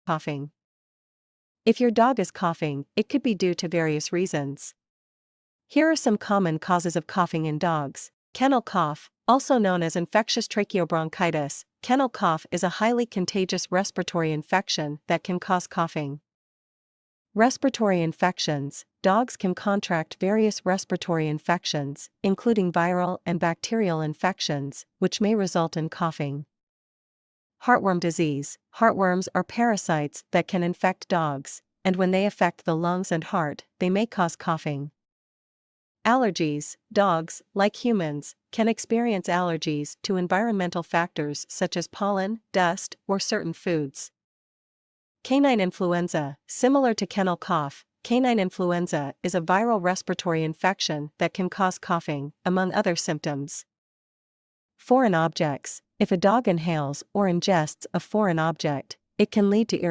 coughing. If your dog is coughing, it could be due to various reasons. Here are some common causes of coughing in dogs. Kennel cough, also known as infectious tracheobronchitis. Kennel cough is a highly contagious respiratory infection that can cause coughing. Respiratory infections. Dogs can contract various respiratory infections, including viral and bacterial infections, which may result in coughing. Heartworm disease. Heartworms are parasites that can infect dogs, and when they affect the lungs and heart, they may cause coughing. Allergies. Dogs, like humans, can experience allergies to environmental factors such as pollen, dust, or certain foods. Canine influenza. Similar to kennel cough, canine influenza is a viral respiratory infection that can cause coughing, among other symptoms. Foreign objects. If a dog inhales or ingests a foreign object, it can lead to irritation.